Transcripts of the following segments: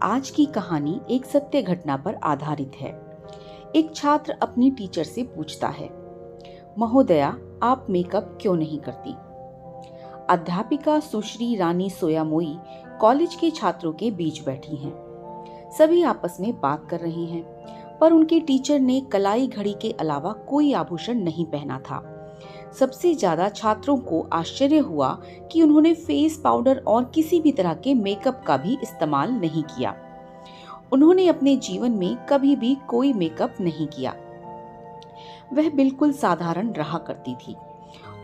आज की कहानी एक सत्य घटना पर आधारित है। एक छात्र अपनी टीचर से पूछता है, महोदया, आप मेकअप क्यों नहीं करती? अध्यापिका सुश्री रानी सोयामोई कॉलेज के छात्रों के बीच बैठी हैं। सभी आपस में बात कर रहे हैं, पर उनके टीचर ने कलाई घड़ी के अलावा कोई आभूषण नहीं पहना था। सबसे ज्यादा छात्रों को आश्चर्य हुआ कि उन्होंने फेस पाउडर और किसी भी तरह के मेकअप का भी इस्तेमाल नहीं किया। उन्होंने अपने जीवन में कभी भी कोई मेकअप नहीं किया। वह बिल्कुल साधारण रहा करती थी।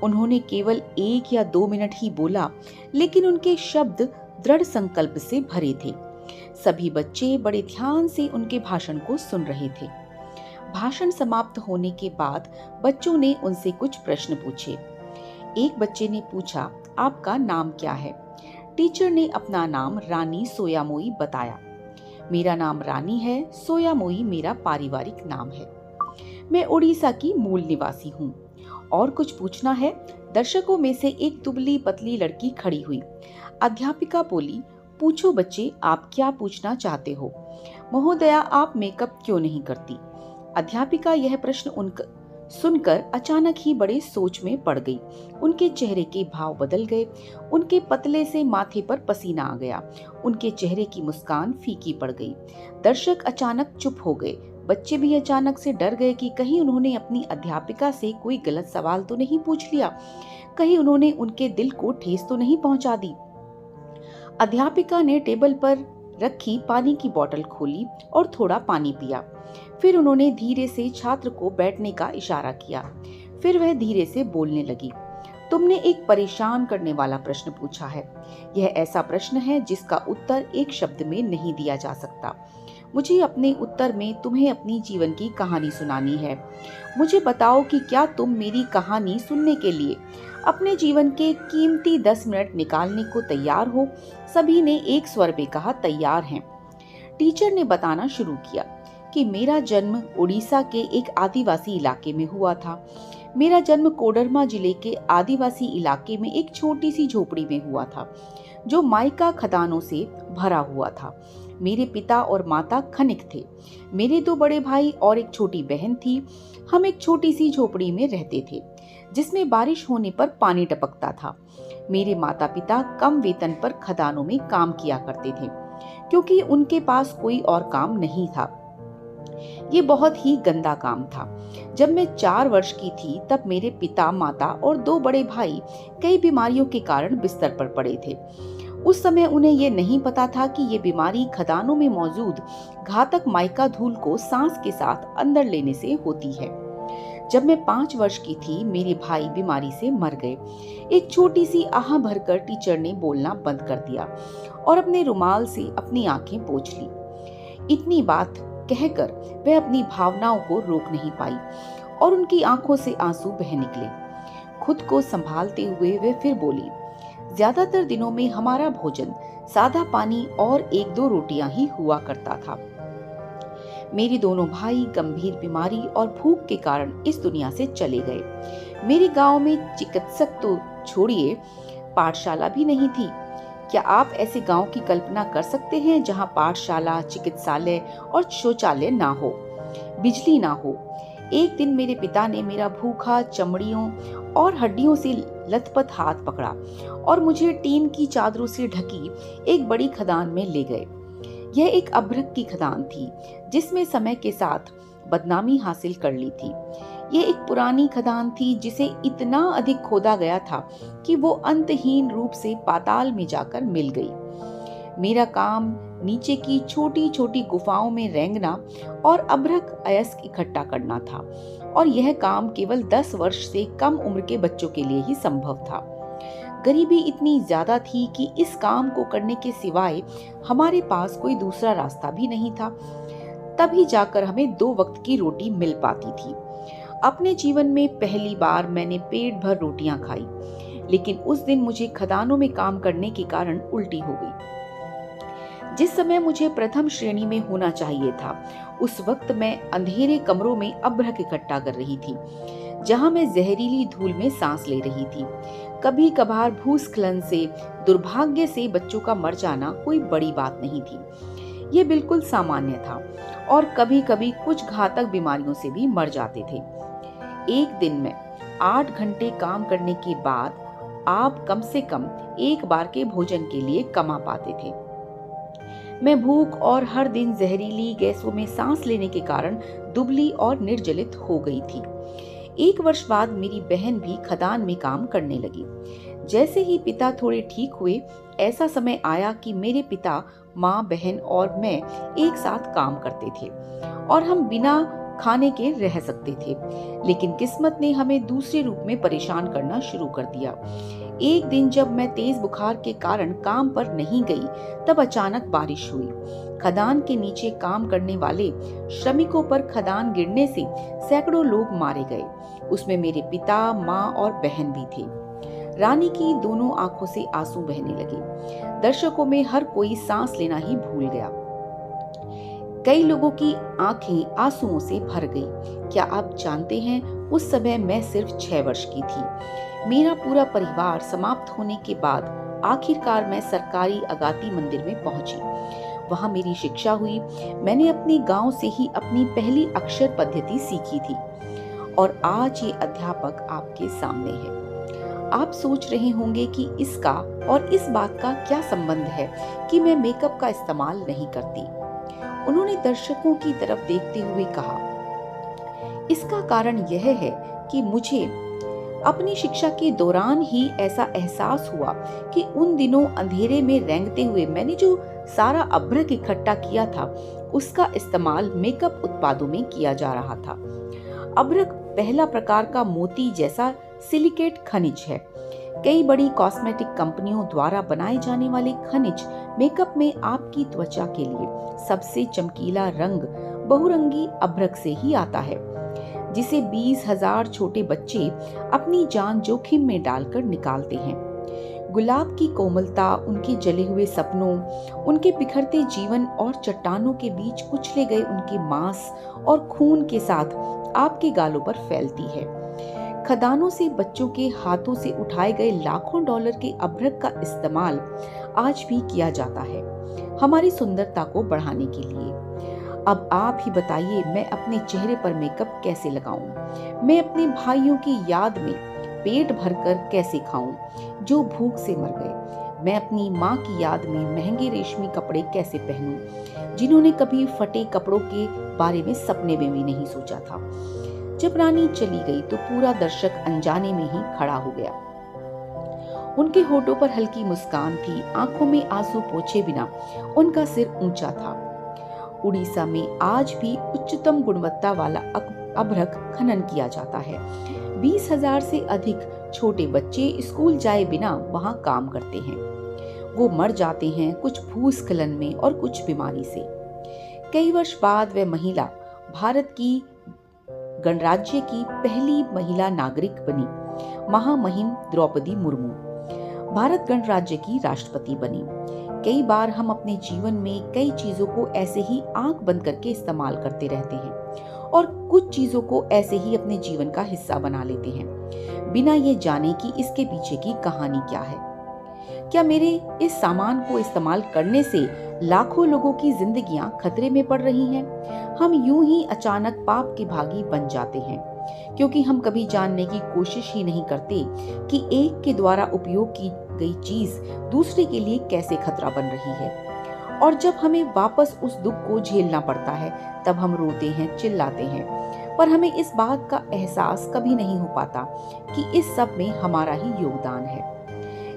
उन्होंने केवल 1 या 2 मिनट ही बोला, लेकिन उनके शब्द दृढ़ संकल्प से भरे थे। सभी बच्चे बड़े ध्यान से उनके भाषण को सुन रहे थे। भाषण समाप्त होने के बाद बच्चों ने उनसे कुछ प्रश्न पूछे। एक बच्चे ने पूछा, आपका नाम क्या है? टीचर ने अपना नाम रानी सोयामोई बताया। मेरा नाम रानी है, सोयामोई मेरा पारिवारिक नाम है। मैं उड़ीसा की मूल निवासी हूँ। और कुछ पूछना है? दर्शकों में से एक दुबली पतली लड़की खड़ी हुई। अध्यापिका बोली, पूछो बच्चे, आप क्या पूछना चाहते हो? महोदया, आप मेकअप क्यों नहीं करती? अध्यापिका यह प्रश्न सुनकर अचानक ही बड़े सोच में पड़ गई। उनके चेहरे के भाव बदल गए। उनके पतले से माथे पर पसीना आ गया। उनके चेहरे की मुस्कान फीकी पड़ गई। दर्शक अचानक चुप हो गए। बच्चे भी अचानक से डर गए कि कहीं उन्होंने अपनी अध्यापिका से कोई गलत सवाल तो नहीं पूछ लिया, कहीं उन्होंने उनके दिल को ठेस तो नहीं पहुंचा दी। अध्यापिका ने टेबल पर रखी पानी की बोतल खोली और थोड़ा पानी पिया। फिर उन्होंने धीरे से छात्र को बैठने का इशारा किया। फिर वह धीरे से बोलने लगी। तुमने एक परेशान करने वाला प्रश्न पूछा है। यह ऐसा प्रश्न है जिसका उत्तर एक शब्द में नहीं दिया जा सकता। मुझे अपने उत्तर में तुम्हें अपनी जीवन की कहानी सुनानी है। मुझे बताओ कि क्या तुम मेरी कहानी सुनने के लिए अपने जीवन के कीमती 10 मिनट निकालने को तैयार हो? सभी ने एक स्वर में कहा, तैयार हैं। टीचर ने बताना शुरू किया कि मेरा जन्म उड़ीसा के एक आदिवासी इलाके में हुआ था। मेरा जन्म कोडरमा जिले के आदिवासी इलाके में एक छोटी सी झोपड़ी में हुआ था, जो माइका खदानों से भरा हुआ था। मेरे पिता और माता खनिक थे। मेरे 2 बड़े भाई और एक छोटी बहन थी। हम एक छोटी सी झोपड़ी में रहते थे, जिसमें बारिश होने पर पानी टपकता था। मेरे माता पिता कम वेतन पर खदानों में काम किया करते थे, क्योंकि उनके पास कोई और काम नहीं था। ये बहुत ही गंदा काम था। जब मैं 4 वर्ष की थी, तब मेरे पिता, माता और 2 बड़े भाई कई बीमारियों के कारण बिस्तर पर पड़े थे। उस समय उन्हें ये नहीं पता था कि ये बीमारी खदानों में मौजूद घातक माइका धूल को सांस के साथ अंदर लेने से होती है। जब मैं 5 वर्ष की थी, मेरे भाई बीमारी से मर गए। एक छोटी सी आह भरकर टीचर ने बोलना बंद कर दिया और अपने रुमाल से अपनी आंखें पोंछ ली। इतनी बात कहकर वह अपनी भावनाओं को रोक नहीं पाई और उनकी आंखों से आंसू बह निकले। खुद को संभालते हुए वह फिर बोली, ज्यादातर दिनों में हमारा भोजन सादा पानी और 1-2 रोटियां ही हुआ करता था। मेरे दोनों भाई गंभीर बीमारी और भूख के कारण इस दुनिया से चले गए। मेरे गांव में चिकित्सक तो छोड़िए, पाठशाला भी नहीं थी। क्या आप ऐसे गांव की कल्पना कर सकते हैं जहां पाठशाला, चिकित्सालय और शौचालय ना हो, बिजली ना हो? एक दिन मेरे पिता ने मेरा भूखा, चमड़ियों और हड्डियों से लथपथ हाथ पकड़ा और मुझे टीन की चादरों से ढकी एक बड़ी खदान में ले गए। यह एक अभ्रक की खदान थी, जिसमें समय के साथ बदनामी हासिल कर ली थी। यह एक पुरानी खदान थी जिसे इतना अधिक खोदा गया था कि वो अंतहीन रूप से पाताल में जाकर मिल गई। मेरा काम नीचे की छोटी छोटी गुफाओं में रेंगना और अभ्रक अयस्क इकट्ठा करना था, और यह काम केवल 10 वर्ष से कम उम्र के बच्चों के लिए ही संभव था। गरीबी इतनी ज्यादा थी कि इस काम को करने के सिवाय हमारे पास कोई दूसरा रास्ता भी नहीं था। तभी जाकर हमें 2 वक्त की रोटी मिल पाती थी। अपने जीवन में पहली बार मैंने पेट भर रोटियां खाई, लेकिन उस दिन मुझे खदानों में काम करने के कारण उल्टी हो गई। जिस समय मुझे प्रथम श्रेणी में होना चाहिए था, उस वक्त मैं अंधेरे कमरों में अभ्रक इकट्ठा कर रही थी, जहां मैं जहरीली धूल में सांस ले रही थी। कभी कभार भूस्खलन से, दुर्भाग्य से बच्चों का मर जाना कोई बड़ी बात नहीं थी। ये बिल्कुल सामान्य था और कभी कभी कुछ घातक बीमारियों से भी मर जाते थे। एक दिन में 8 घंटे काम करने के बाद आप कम से कम एक बार के भोजन के लिए कमा पाते थे। मैं भूख और हर दिन जहरीली गैसों में सांस लेने के कारण दुबली और निर्जलित हो गई थी। 1 वर्ष बाद मेरी बहन भी खदान में काम करने लगी। जैसे ही पिता थोड़े ठीक हुए, ऐसा समय आया कि मेरे पिता, माँ, बहन और मैं एक साथ काम करते थे और हम बिना खाने के रह सकते थे। लेकिन किस्मत ने हमें दूसरे रूप में परेशान करना शुरू कर दिया। एक दिन जब मैं तेज बुखार के कारण काम पर नहीं गई, तब अचानक बारिश हुई। खदान के नीचे काम करने वाले श्रमिकों पर खदान गिरने से सैकड़ों लोग मारे गए। उसमें मेरे पिता, माँ और बहन भी थे। रानी की दोनों आंखों से आंसू बहने लगे। दर्शकों में हर कोई सांस लेना ही भूल गया। कई लोगों की आंखें आंसुओं से भर गई। क्या आप जानते हैं, उस समय मैं सिर्फ 6 वर्ष की थी। मेरा पूरा परिवार समाप्त होने के बाद आखिरकार मैं सरकारी अगाती मंदिर में पहुंची। वहां मेरी शिक्षा हुई। मैंने अपने गांव से ही अपनी पहली अक्षर पद्धति सीखी थी और आज ये अध्यापक आपके सामने है। आप सोच रहे होंगे कि इसका और इस बात का क्या संबंध है कि मैं मेकअप का इस्तेमाल नहीं करती। उन्होंने दर्शकों की तरफ देखते हुए कहा, इसका कारण यह है कि मुझे अपनी शिक्षा के दौरान ही ऐसा एहसास हुआ कि उन दिनों अंधेरे में रेंगते हुए मैंने जो सारा अभ्रक इकट्ठा किया था, उसका इस्तेमाल मेकअप उत्पादों में किया जा रहा था। अभ्रक पहला प्रकार का मोती जैसा सिलिकेट खनिज है। कई बड़ी कॉस्मेटिक कंपनियों द्वारा बनाए जाने वाले खनिज मेकअप में आपकी त्वचा के लिए सबसे चमकीला रंग बहुरंगी अभ्रक से ही आता है, जिसे 20,000 छोटे बच्चे अपनी जान जोखिम में डालकर निकालते हैं। गुलाब की कोमलता उनके जले हुए सपनों, उनके बिखरते जीवन और चट्टानों के बीच कुचले गए उनके मांस और खून के साथ आपके गालों पर फैलती है। खदानों से बच्चों के हाथों से उठाए गए लाखों डॉलर के अभ्रक का इस्तेमाल आज भी किया जाता है हमारी सुंदरता को बढ़ाने के लिए। अब आप ही बताइए, मैं अपने चेहरे पर मेकअप कैसे लगाऊं? मैं अपने भाइयों की याद में पेट भरकर कैसे खाऊं जो भूख से मर गए? मैं अपनी माँ की याद में महंगे रेशमी कपड़े कैसे पहनूं जिन्होंने कभी फटे कपड़ों के बारे में सपने में भी नहीं सोचा था? जब रानी चली गई तो पूरा दर्शक अनजाने में ही खड़ा हो गया। उनके होठों पर हल्की मुस्कान थी, आंखों में आंसू पोंछे बिना उनका सिर ऊंचा था। उड़ीसा में आज भी उच्चतम गुणवत्ता वाला अभ्रक खनन किया जाता है। 20,000 से अधिक छोटे बच्चे स्कूल जाए बिना वहां काम करते हैं। वो मर जाते हैं, कुछ भूस्खलन में और कुछ बीमारी से। कई वर्ष बाद वह महिला भारत की गणराज्य की पहली महिला नागरिक बनी। महामहिम द्रौपदी मुर्मू भारत गणराज्य की राष्ट्रपति बनी। कई बार हम अपने जीवन में कई चीजों को ऐसे ही आंख बंद करके इस्तेमाल करते रहते हैं और कुछ चीजों को ऐसे ही अपने जीवन का हिस्सा बना लेते हैं, बिना ये जाने कि इसके पीछे की कहानी क्या है। क्या मेरे इस सामान को इस्तेमाल करने से लाखों लोगों की जिंदगियां खतरे में पड़ रही हैं? हम यूं ही अचानक पाप के भागी बन जाते हैं क्योंकि हम कभी जानने की कोशिश ही नहीं करते कि एक के द्वारा उपयोग की गई चीज दूसरे के लिए कैसे खतरा बन रही है। और जब हमें वापस उस दुख को झेलना पड़ता है, तब हम रोते हैं, चिल्लाते हैं, पर हमें इस बात का एहसास कभी नहीं हो पाता कि इस सब में हमारा ही योगदान है।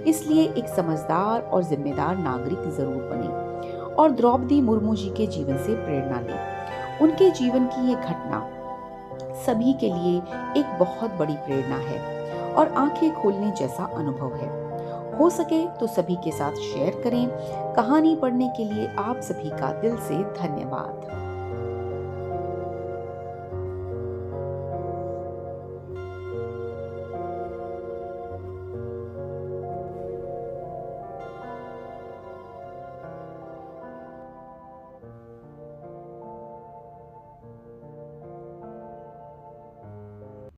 इसलिए एक समझदार और जिम्मेदार नागरिक जरूर बने और द्रौपदी मुर्मू जी के जीवन से प्रेरणा लें। उनके जीवन की ये घटना सभी के लिए एक बहुत बड़ी प्रेरणा है और आंखें खोलने जैसा अनुभव है। हो सके तो सभी के साथ शेयर करें। कहानी पढ़ने के लिए आप सभी का दिल से धन्यवाद।